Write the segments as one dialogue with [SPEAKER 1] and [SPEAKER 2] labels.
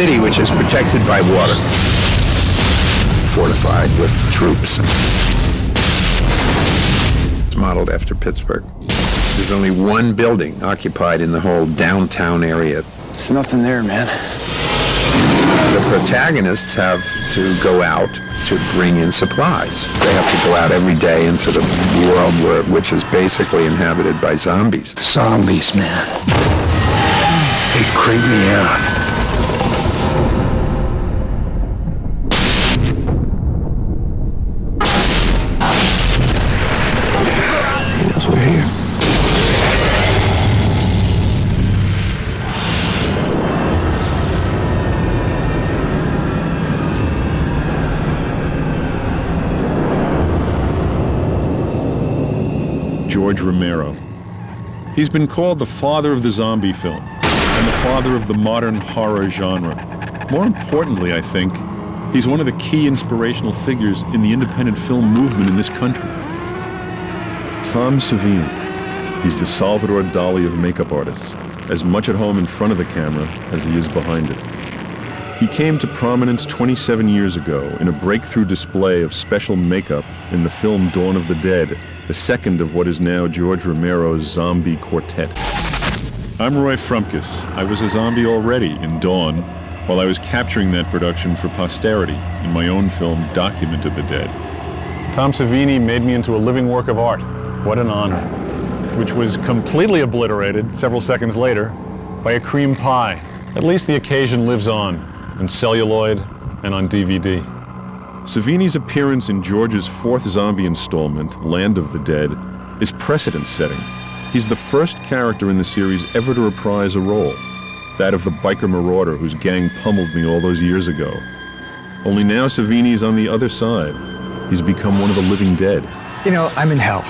[SPEAKER 1] city which is protected by water, fortified with troops. It's modeled after Pittsburgh. There's only one building occupied in the whole downtown area.
[SPEAKER 2] There's nothing there, man.
[SPEAKER 1] The protagonists have to go out to bring in supplies. They have to go out every day into the world which is basically inhabited by zombies.
[SPEAKER 2] Zombies, man. They creep me out. He knows we're here.
[SPEAKER 3] George Romero. He's been called the father of the zombie film and the father of the modern horror genre. More importantly, I think, he's one of the key inspirational figures in the independent film movement in this country. Tom Savini. He's the Salvador Dali of makeup artists, as much at home in front of the camera as he is behind it. He came to prominence 27 years ago in a breakthrough display of special makeup in the film Dawn of the Dead, the second of what is now George Romero's zombie quartet. I'm Roy Frumkes. I was a zombie already in Dawn, while I was capturing that production for posterity in my own film Document of the Dead. Tom Savini made me into a living work of art. What an honor. Which was completely obliterated several seconds later by a cream pie. At least the occasion lives on. In celluloid, and on DVD. Savini's appearance in George's fourth zombie installment, Land of the Dead, is precedent-setting. He's the first character in the series ever to reprise a role, that of the biker marauder whose gang pummeled me all those years ago. Only now Savini's on the other side. He's become one of the living dead.
[SPEAKER 4] You know, I'm in hell.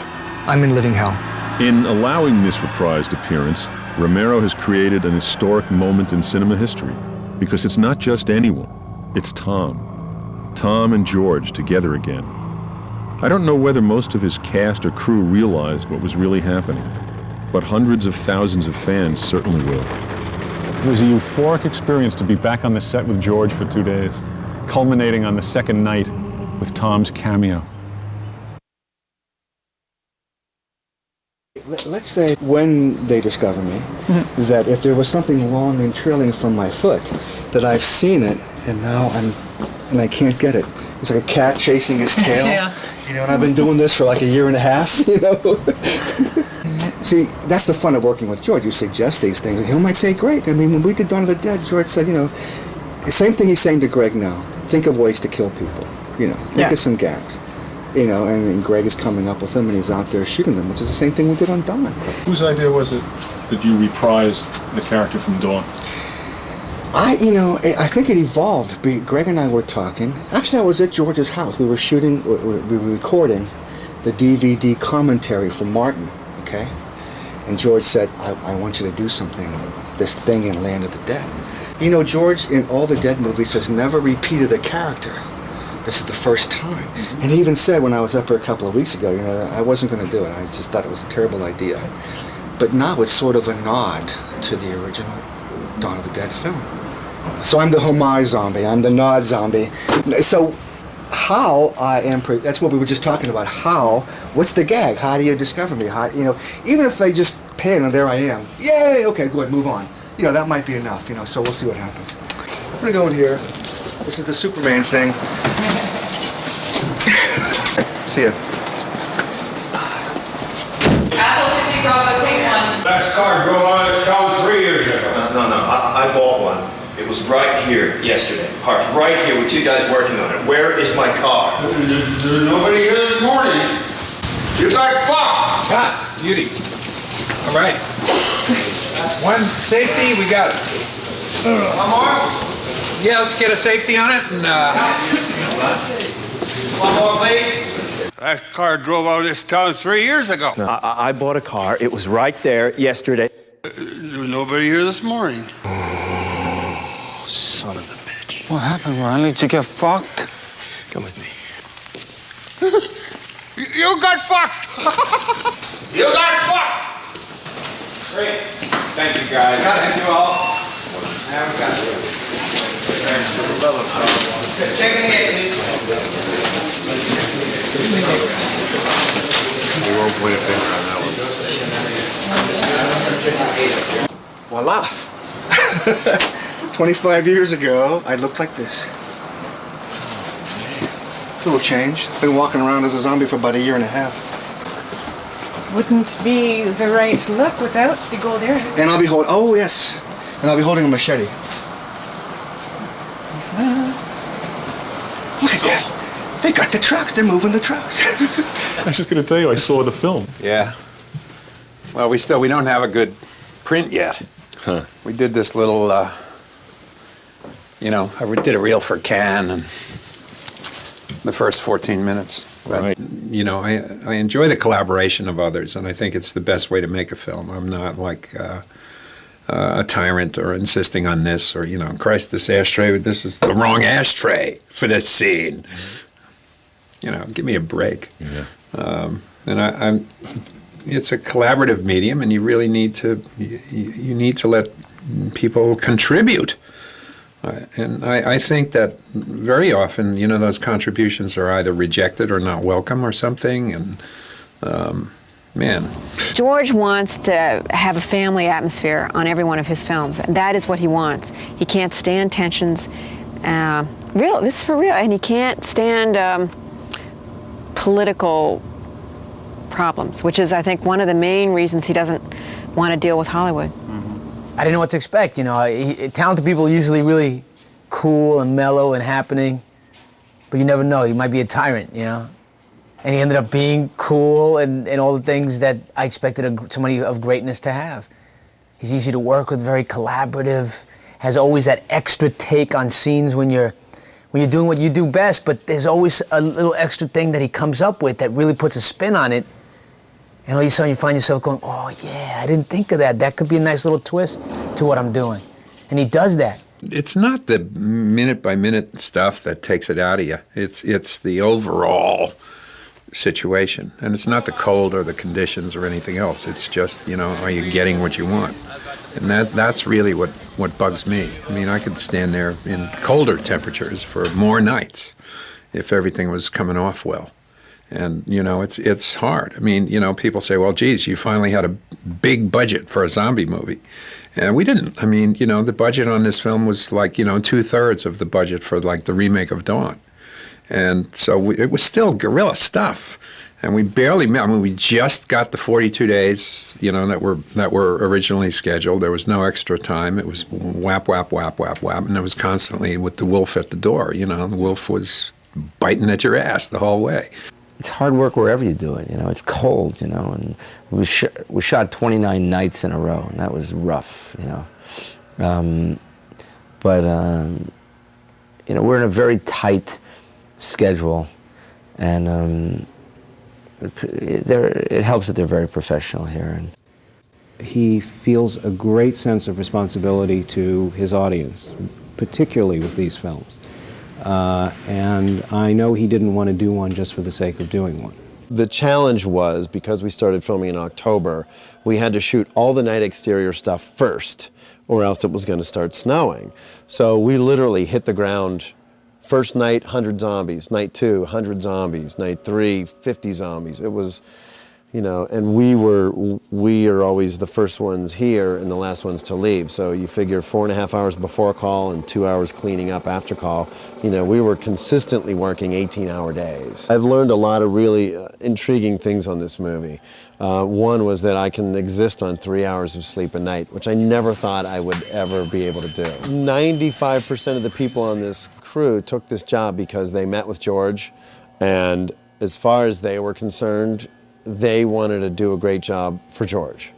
[SPEAKER 4] I'm in living hell.
[SPEAKER 3] In allowing this reprised appearance, Romero has created an historic moment in cinema history. Because it's not just anyone, it's Tom. Tom and George together again. I don't know whether most of his cast or crew realized what was really happening, but hundreds of thousands of fans certainly will. It was a euphoric experience to be back on the set with George for 2 days, culminating on the second night with Tom's cameo.
[SPEAKER 5] Let's say when they discover me, that if there was something long and trailing from my foot, that I've seen it and now I can't get it. It's like a cat chasing his tail. Yeah. You know, and I've been doing this for like a year and a half, you know. See, that's the fun of working with George. You suggest these things and he might say, great. I mean, when we did Dawn of the Dead, George said, you know, the same thing he's saying to Greg now. Think of ways to kill people, you know. Think of some gags. You know, and Greg is coming up with them and he's out there shooting them, which is the same thing we did on Dawn.
[SPEAKER 3] Whose idea was it that you reprised the character from Dawn?
[SPEAKER 5] I think it evolved. Greg and I were talking. Actually, I was at George's house. We were recording the DVD commentary for Martin, okay? And George said, I want you to do something, this thing in Land of the Dead. You know, George, in all the Dead movies, has never repeated a character. This is the first time. And he even said when I was up here a couple of weeks ago, you know, I wasn't going to do it. I just thought it was a terrible idea. But now it's sort of a nod to the original Dawn of the Dead film. So I'm the homage zombie. I'm the nod zombie. So how I am, that's what we were just talking about. What's the gag? How do you discover me? How, you know, even if they just pan and there I am. Yay, okay, good, move on. You know, that might be enough, you know, so we'll see what happens. I'm going to go in here. This is the Superman thing. See ya.
[SPEAKER 6] Apple 50 Bravo, take one.
[SPEAKER 7] That car drove out of town 3 years ago.
[SPEAKER 8] No, I bought one. It was right here yesterday. Parked right here with you guys working on it. Where is my car?
[SPEAKER 7] There's nobody here this morning. You got fucked.
[SPEAKER 9] Cut. Beauty. All right. One safety, we got it.
[SPEAKER 8] One more?
[SPEAKER 9] Yeah, let's get a safety on it and
[SPEAKER 8] One more, please.
[SPEAKER 7] That car drove out of this town 3 years ago.
[SPEAKER 8] No, I bought a car. It was right there yesterday.
[SPEAKER 7] There was nobody here this morning.
[SPEAKER 8] Oh, son of a bitch.
[SPEAKER 2] What happened, Riley? Did you get fucked?
[SPEAKER 8] Come with me.
[SPEAKER 7] You got fucked. You got fucked.
[SPEAKER 9] Great. Thank you, guys. Thank you all.
[SPEAKER 6] Checking the gate, please.
[SPEAKER 2] We won't point a finger on that one.
[SPEAKER 5] Voila. 25 years ago, I looked like this. A little change. Been walking around as a zombie for about a year and a half.
[SPEAKER 10] Wouldn't be the right look without the gold earring.
[SPEAKER 5] And I'll be holding, oh yes, and I'll be holding a machete. Look at that. They got the trucks. They're moving the trucks.
[SPEAKER 3] I was just going to tell you, I saw the film.
[SPEAKER 1] Yeah. Well, we don't have a good print yet.
[SPEAKER 3] Huh.
[SPEAKER 1] We did this little, I did a reel for Cannes and the first 14 minutes. But,
[SPEAKER 3] Right.
[SPEAKER 1] I enjoy the collaboration of others, and I think it's the best way to make a film. I'm not like a tyrant or insisting on this or, Christ, this ashtray, this is the wrong ashtray for this scene. Give me a break.
[SPEAKER 3] Yeah.
[SPEAKER 1] And it's a collaborative medium, and you really need to let people contribute. And I think that very often, those contributions are either rejected or not welcome or something. And man,
[SPEAKER 11] George wants to have a family atmosphere on every one of his films, and that is what he wants. He can't stand tensions. This is for real, and he can't stand political problems, which is, I think, one of the main reasons he doesn't want to deal with Hollywood.
[SPEAKER 4] I didn't know what to expect, talented people are usually really cool and mellow and happening, but you never know, he might be a tyrant, And he ended up being cool and all the things that I expected somebody of greatness to have. He's easy to work with, very collaborative, has always that extra take on scenes when you're doing what you do best, but there's always a little extra thing that he comes up with that really puts a spin on it. And all of a sudden you find yourself going, oh yeah, I didn't think of that. That could be a nice little twist to what I'm doing. And he does that.
[SPEAKER 1] it's not the minute-by-minute stuff that takes it out of you. It's the overall situation. And it's not the cold or the conditions or anything else. It's just, are you getting what you want? And that's really what bugs me. I mean, I could stand there in colder temperatures for more nights if everything was coming off well. And, it's hard. I mean, people say, well, geez, you finally had a big budget for a zombie movie. And we didn't. I mean, the budget on this film was like, 2/3 of the budget for like the remake of Dawn. And so it was still guerrilla stuff. And we barely met. I mean, we just got the 42 days, that were originally scheduled. There was no extra time. It was whap, whap, whap, whap, whap. And it was constantly with the wolf at the door. The wolf was biting at your ass the whole way.
[SPEAKER 12] It's hard work wherever you do it. It's cold, and we shot 29 nights in a row, and that was rough, But we're in a very tight schedule, and it helps that they're very professional here. And
[SPEAKER 13] he feels a great sense of responsibility to his audience, particularly with these films. And I know he didn't want to do one just for the sake of doing one.
[SPEAKER 14] The challenge was, because we started filming in October, we had to shoot all the night exterior stuff first, or else it was going to start snowing. So we literally hit the ground. First night, 100 zombies. Night 2, 100 zombies. Night 3, 50 zombies. It was, and we are always the first ones here and the last ones to leave. So you figure 4.5 hours before call and 2 hours cleaning up after call. We were consistently working 18-hour days. I've learned a lot of really intriguing things on this movie. One was that I can exist on 3 hours of sleep a night, which I never thought I would ever be able to do. 95% of the people on this crew took this job because they met with George, and as far as they were concerned, they wanted to do a great job for George.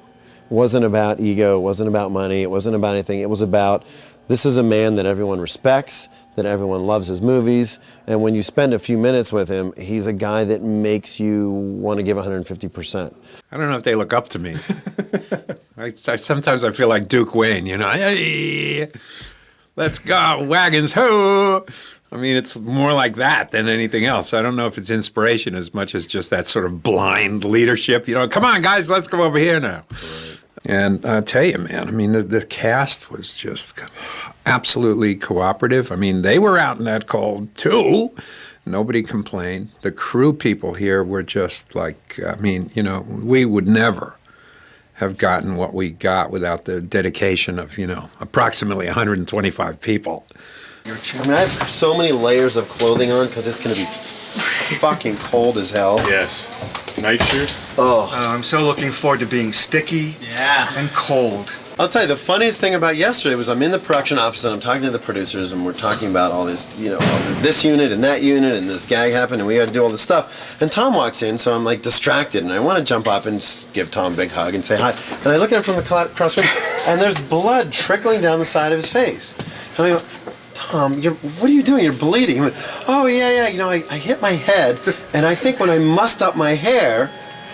[SPEAKER 14] It wasn't about ego, it wasn't about money, it wasn't about anything. It was about, this is a man that everyone respects, that everyone loves his movies, and when you spend a few minutes with him, he's a guy that makes you want to give 150%.
[SPEAKER 1] I don't know if they look up to me. Sometimes I feel like Duke Wayne, hey, let's go, wagons, ho! I mean, it's more like that than anything else. I don't know if it's inspiration as much as just that sort of blind leadership. Come on, guys, let's go over here now. Right. And I'll tell you, man, I mean, the cast was just absolutely cooperative. I mean, they were out in that cold too. Nobody complained. The crew people here were just like, I mean, you know, we would never have gotten what we got without the dedication of, you know, approximately 125 people.
[SPEAKER 14] I mean, I have so many layers of clothing on because it's going to be fucking cold as hell.
[SPEAKER 3] Yes. Night shirt?
[SPEAKER 14] Oh.
[SPEAKER 5] I'm so looking forward to being sticky and cold.
[SPEAKER 14] I'll tell you, the funniest thing about yesterday was I'm in the production office and I'm talking to the producers and we're talking about all this, you know, this unit and that unit and this gag happened and we had to do all this stuff. And Tom walks in, so I'm like distracted and I want to jump up and just give Tom a big hug and say hi. And I look at him from the cross room and there's blood trickling down the side of his face. And I go, Tom, what are you doing? You're bleeding. He went, oh, yeah, you know, I hit my head, and I think when I mussed up my hair,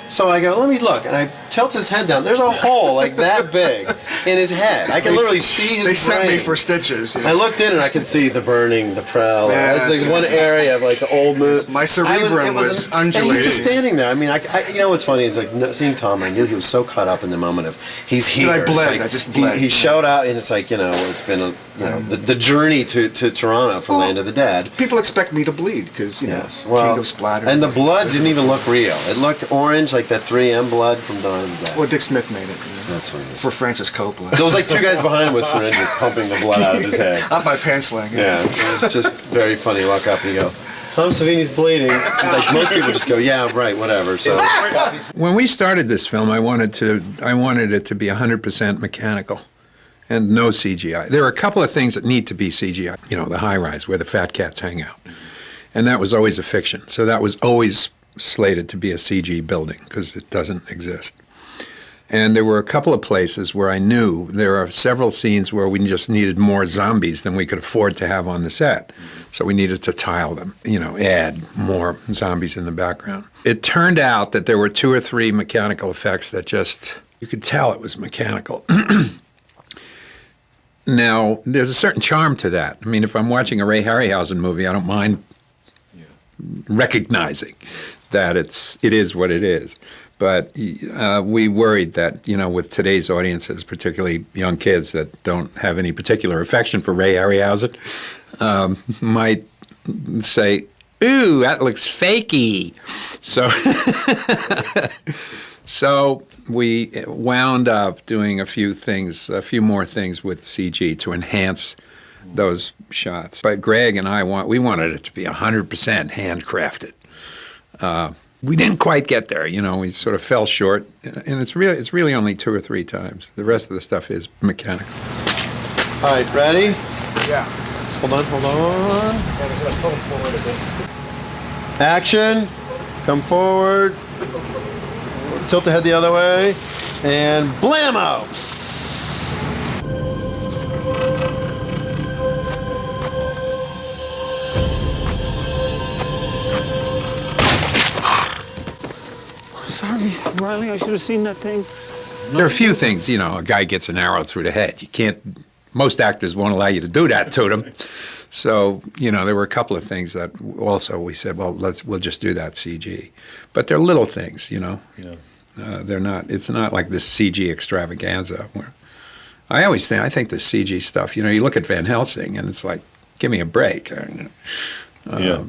[SPEAKER 14] so I go, let me look, and I tilt his head down. There's a hole like that big in his head. I can literally see his brain.
[SPEAKER 5] They sent me for stitches.
[SPEAKER 14] I looked in and I could see the burning, the prowler. That's like one area of like the old move.
[SPEAKER 5] My cerebrum was undulating.
[SPEAKER 14] And he's just standing there. I mean, you know what's funny is like seeing Tom, I knew he was so caught up in the moment of he's here.
[SPEAKER 5] And I bled.
[SPEAKER 14] Like,
[SPEAKER 5] I just bled.
[SPEAKER 14] He showed out and it's like, you know, it's been the journey to Toronto from Land of the Dead.
[SPEAKER 5] People expect me to bleed because, you know, King of Splatter.
[SPEAKER 14] And the blood didn't even look real. It looked orange like that 3M blood from Dawn of the Dead.
[SPEAKER 5] Well, Dick Smith made it. You know,
[SPEAKER 14] that's what it is.
[SPEAKER 5] For Francis Coppola.
[SPEAKER 14] There was like two guys behind him with syringes pumping the blood out of his head.
[SPEAKER 5] Up my pants leg.
[SPEAKER 14] Yeah, it was just very funny. You walk up and you go, Tom Savini's bleeding. Like most people just go, yeah, right, whatever. So
[SPEAKER 1] when we started this film, I wanted it to be 100% mechanical and no CGI. There are a couple of things that need to be CGI. You know, the high rise where the fat cats hang out, and that was always a fiction. So that was always slated to be a CG building because it doesn't exist. And there were a couple of places where I knew there are several scenes where we just needed more zombies than we could afford to have on the set. So we needed to tile them, you know, add more zombies in the background. It turned out that there were 2 or 3 mechanical effects that just, you could tell it was mechanical. Now, there's a certain charm to that. I mean, if I'm watching a Ray Harryhausen movie, I don't mind recognizing that it is what it is. But we worried that, you know, with today's audiences, particularly young kids that don't have any particular affection for Ray Harryhausen, might say, ooh, that looks fakey. So we wound up doing a few more things with CG to enhance those shots. But Greg and I we wanted it to be 100% handcrafted. We didn't quite get there, you know. We sort of fell short, and it's really only 2 or 3 times. The rest of the stuff is mechanical.
[SPEAKER 14] All right, ready?
[SPEAKER 5] Yeah.
[SPEAKER 14] Hold on.
[SPEAKER 5] Yeah, just gonna pull them forward a bit.
[SPEAKER 14] Action. Come forward. Tilt the head the other way, and blammo!
[SPEAKER 2] Sorry, Riley, I should have seen that thing.
[SPEAKER 1] There are a few things, you know, a guy gets an arrow through the head. You can't, most actors won't allow you to do that to them. So, you know, there were a couple of things that also we said, well, we'll just do that CG. But they're little things, you know. Yeah. It's not like this CG extravaganza. Where I think the CG stuff, you know, you look at Van Helsing and it's like, give me a break.
[SPEAKER 3] Yeah.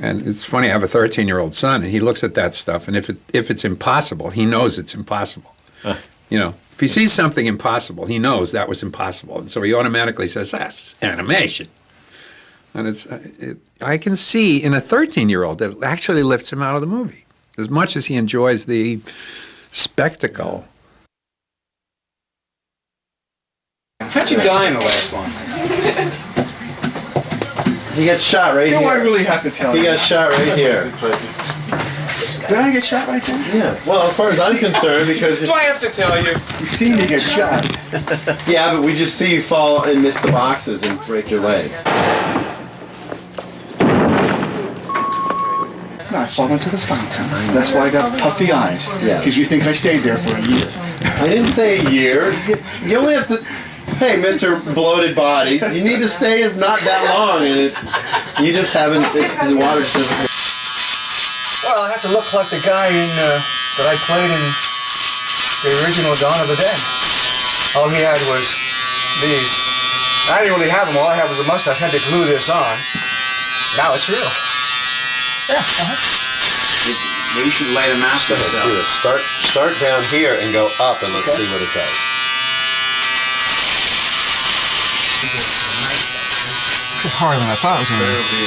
[SPEAKER 1] And it's funny, I have a 13-year-old son, and he looks at that stuff, and if it's impossible, he knows it's impossible. You know, if he sees something impossible, he knows that was impossible, and so he automatically says, that's animation. And I can see in a 13-year-old that it actually lifts him out of the movie, as much as he enjoys the spectacle.
[SPEAKER 9] How'd you die in the last one?
[SPEAKER 14] He got shot right here.
[SPEAKER 5] Do I really have to tell you?
[SPEAKER 14] He got shot right here.
[SPEAKER 5] Did I get shot right there?
[SPEAKER 14] Yeah. Well, as far as I'm concerned, because...
[SPEAKER 9] Do I have to tell you?
[SPEAKER 5] You see me get shot.
[SPEAKER 14] Yeah, but we just see you fall and miss the boxes and break your legs.
[SPEAKER 5] No, I fall into the fountain. That's why I got puffy eyes.
[SPEAKER 14] Yeah.
[SPEAKER 5] Because you think I stayed there for a year.
[SPEAKER 14] I didn't say a year. You only have to... Hey, Mr. Bloated Bodies, you need to stay not that long, and you just haven't... The water doesn't...
[SPEAKER 5] Well, I have to look like the guy that I played in the original Dawn of the Dead. All he had was these. I didn't really have them. All I had was a mustache. I had to glue this on. Now it's real. Yeah.
[SPEAKER 9] Maybe you should lay the mask on itself.
[SPEAKER 14] Start down here and go up, and let's see what it does.
[SPEAKER 5] It's harder than I thought it was going to be.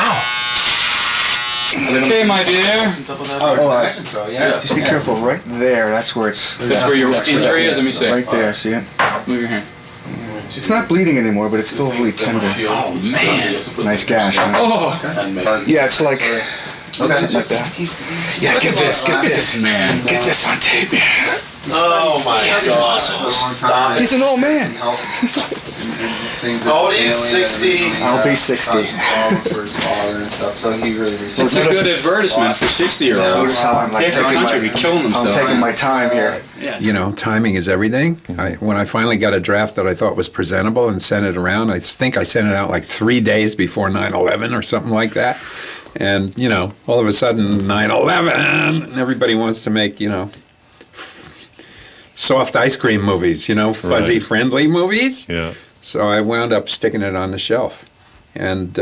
[SPEAKER 5] Ow!
[SPEAKER 9] Okay, my dear.
[SPEAKER 5] Oh, I imagine so, yeah. Just be careful right there. That's where it's...
[SPEAKER 9] That's where your injury is? Let me see.
[SPEAKER 5] Right there, see it?
[SPEAKER 9] Move your hand.
[SPEAKER 5] It's not bleeding anymore, but it's still really tender.
[SPEAKER 9] Oh, man.
[SPEAKER 5] Nice gash, huh?
[SPEAKER 9] Oh!
[SPEAKER 5] Yeah, it's like... Something like that. Yeah, get this,
[SPEAKER 9] man.
[SPEAKER 5] Get this on tape.
[SPEAKER 14] Oh my God! Stop it.
[SPEAKER 5] He's an old man.
[SPEAKER 14] Oh, he's 60.
[SPEAKER 5] I'll be 60.
[SPEAKER 9] It's a good advertisement for 60-year-olds. Half the country be killing themselves.
[SPEAKER 5] I'm taking my time here.
[SPEAKER 1] You know, timing is everything. When I finally got a draft that I thought was presentable and sent it around, I think I sent it out like 3 days before 9/11 or something like that. And, you know, all of a sudden, 9/11, and everybody wants to make, you know, soft ice cream movies, you know, fuzzy-friendly movies.
[SPEAKER 3] Yeah.
[SPEAKER 1] So I wound up sticking it on the shelf. And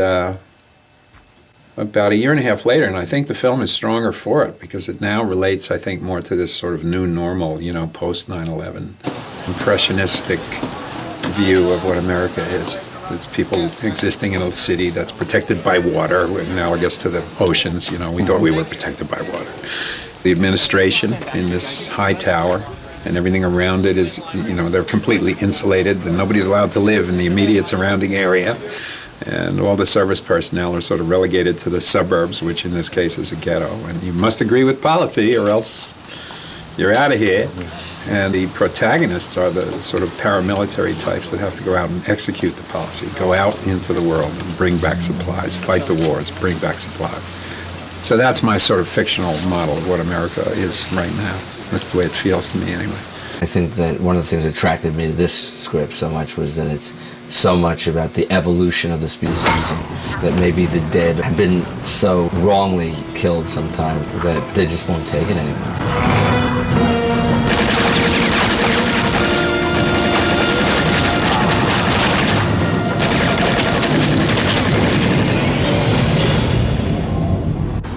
[SPEAKER 1] about a year and a half later, and I think the film is stronger for it, because it now relates, I think, more to this sort of new normal, you know, post-9/11, impressionistic view of what America is. It's people existing in a city that's protected by water, analogous to the oceans. You know, we thought we were protected by water. The administration in this high tower and everything around it is, you know, they're completely insulated, and nobody's allowed to live in the immediate surrounding area. And all the service personnel are sort of relegated to the suburbs, which in this case is a ghetto. And you must agree with policy or else you're out of here. And the protagonists are the sort of paramilitary types that have to go out and execute the policy, go out into the world and bring back supplies, fight the wars, bring back supplies. So that's my sort of fictional model of what America is right now. That's the way it feels to me anyway.
[SPEAKER 12] I think that one of the things that attracted me to this script so much was that it's so much about the evolution of the species, and that maybe the dead have been so wrongly killed sometime that they just won't take it anymore.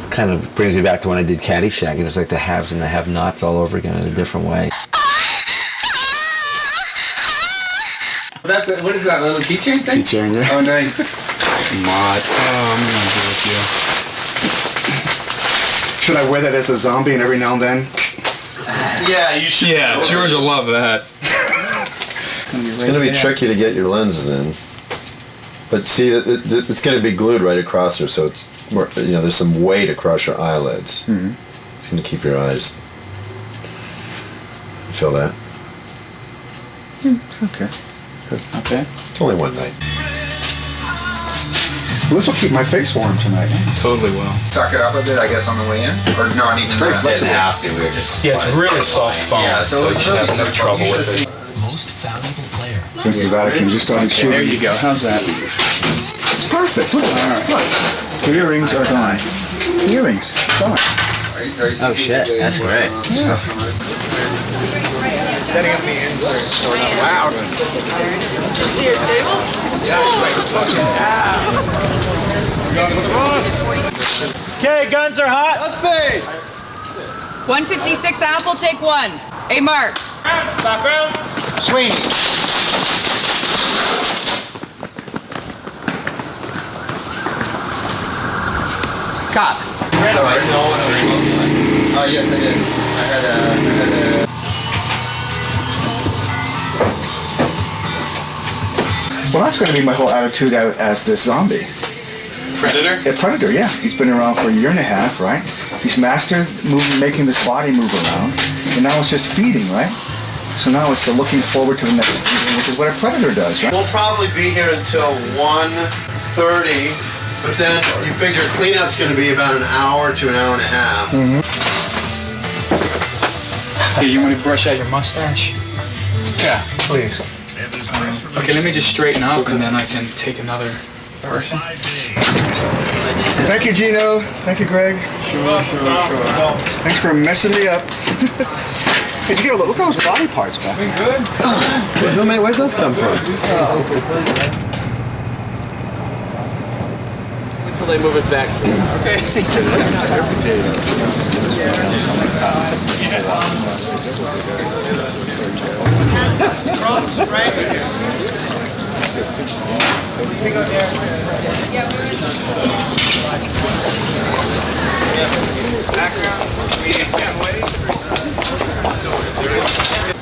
[SPEAKER 12] Kind of brings me back to when I did Caddyshack, and it's like the haves and the have-nots all over again in a different way.
[SPEAKER 9] What is that, little keychain thing?
[SPEAKER 5] Keychain, yeah.
[SPEAKER 9] Oh, nice. Mod. Oh, I'm gonna do it,
[SPEAKER 5] Should I wear that as the zombie and every now and then?
[SPEAKER 14] Yeah, you should.
[SPEAKER 9] Yeah, George will love that.
[SPEAKER 14] It's going to be tricky to get your lenses in. But see, it's going to be glued right across her, so it's more, you know, there's some weight across your eyelids.
[SPEAKER 5] Mm-hmm.
[SPEAKER 14] It's going to keep your eyes. You feel that?
[SPEAKER 5] It's okay. Good.
[SPEAKER 9] Okay.
[SPEAKER 14] It's only one night.
[SPEAKER 5] Well, this will keep my face warm tonight.
[SPEAKER 9] Totally will.
[SPEAKER 6] Suck it up a bit, I guess, on the way in? Or no, I need to...
[SPEAKER 5] very flexible.
[SPEAKER 6] Didn't have to, we were just...
[SPEAKER 9] Yeah, it's really soft foam, so you should have no trouble with it.
[SPEAKER 15] Most valuable player.
[SPEAKER 5] Thank you, Vatican. Just started shooting.
[SPEAKER 9] There you go. How's that?
[SPEAKER 5] It's perfect. Look at that. Look. The earrings are gone. The earrings. Gone.
[SPEAKER 4] Oh shit, that's great.
[SPEAKER 5] Yeah.
[SPEAKER 9] Setting up the insert so we're not loud.
[SPEAKER 16] Okay, guns are hot.
[SPEAKER 5] Let's be.
[SPEAKER 17] 156 Apple, take one. Hey, Mark.
[SPEAKER 16] Background.
[SPEAKER 5] Sweeney.
[SPEAKER 6] Cop. Oh, yes, I did. I had a...
[SPEAKER 5] Well, that's going to be my whole attitude as this zombie.
[SPEAKER 6] Predator?
[SPEAKER 5] A predator, yeah. He's been around for a year and a half, right? He's mastered making this body move around, and now it's just feeding, right? So now it's looking forward to the next feeding, which is what a predator does, right?
[SPEAKER 14] We'll probably be here until 1:30, but then you figure cleanup's going to be about an hour to an hour and a half.
[SPEAKER 5] Mm-hmm.
[SPEAKER 9] Hey, you want to brush out your mustache?
[SPEAKER 5] Yeah, please.
[SPEAKER 9] Okay, let me just straighten up, and then I can take another person.
[SPEAKER 5] Thank you, Gino. Thank you, Greg. Sure. Thanks for messing me up. Hey, here, look at those body parts back there.
[SPEAKER 14] Where'd those come from?
[SPEAKER 12] Until they move it back.
[SPEAKER 9] Okay.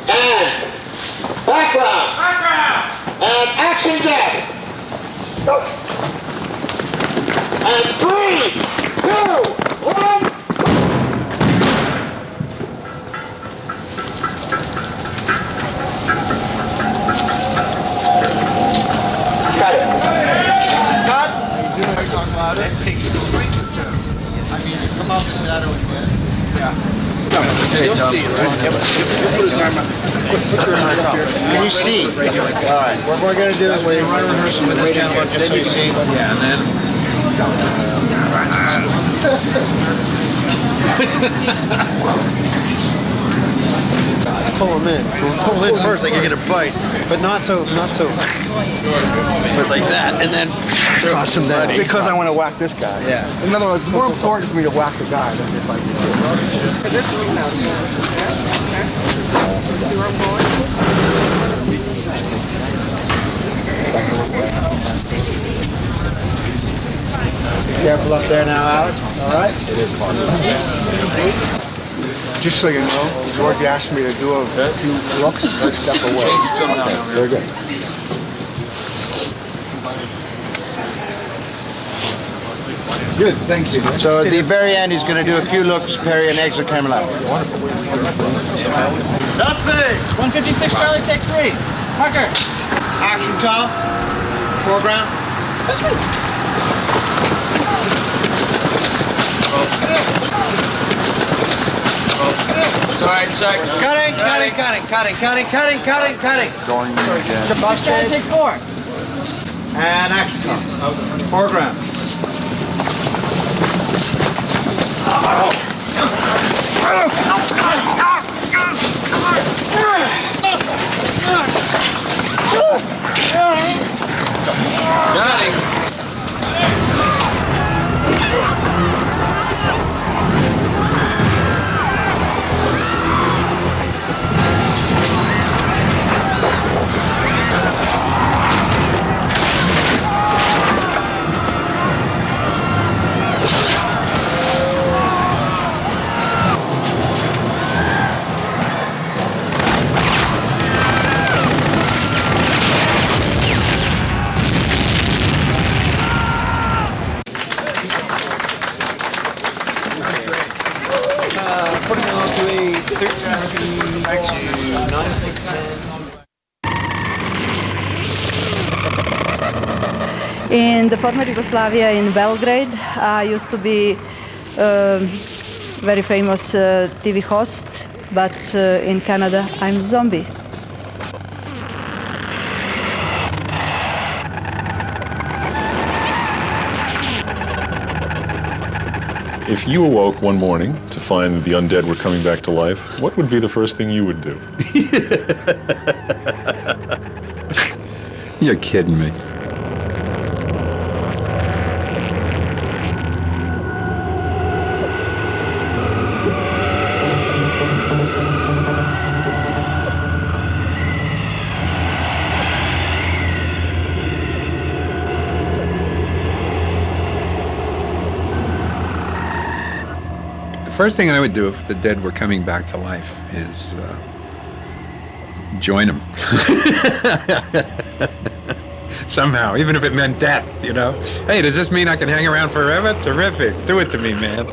[SPEAKER 7] And background. And action jack. And 3, 2, 1. Cut it. Cut.
[SPEAKER 6] I mean, you come out the shadow and this. Yeah.
[SPEAKER 7] You'll see it, right? He'll put his arm up. Put your arm up here. Can you see? All right. What we're going to do is we're going to rehearse with the camera just so you see.
[SPEAKER 1] Yeah, and then
[SPEAKER 14] Pull him in. Pull in first, like you're gonna bite, but not so. But like that, and then toss him down.
[SPEAKER 5] Because I want to whack this guy.
[SPEAKER 14] Yeah.
[SPEAKER 5] In other words, it's more important for me to whack the guy than if I can do
[SPEAKER 7] Careful up there now, Alex. All right?
[SPEAKER 5] It is possible. Just so you know, George asked me to do a few looks. I step away. Okay, very good.
[SPEAKER 9] Good, thank you.
[SPEAKER 7] So at the very end, he's going to do a few looks, Perry, and exit camera left. That's me!
[SPEAKER 16] 156 Charlie, take 3. Parker.
[SPEAKER 7] Action, Tom. Foreground. That's me.
[SPEAKER 6] Sorry, sir.
[SPEAKER 7] Cutting.
[SPEAKER 5] Going again.
[SPEAKER 16] 56 Charlie, take 4.
[SPEAKER 7] And action, Tom. Foreground.
[SPEAKER 5] Putting it on to a 13
[SPEAKER 18] In the former Yugoslavia in Belgrade, I used to be very famous TV host, but in Canada, I'm zombie.
[SPEAKER 3] If you awoke one morning to find the undead were coming back to life, what would be the first thing you would do?
[SPEAKER 1] You're kidding me. The first thing I would do if the dead were coming back to life is join them. Somehow, even if it meant death, you know? Hey, does this mean I can hang around forever? Terrific. Do it to me, man.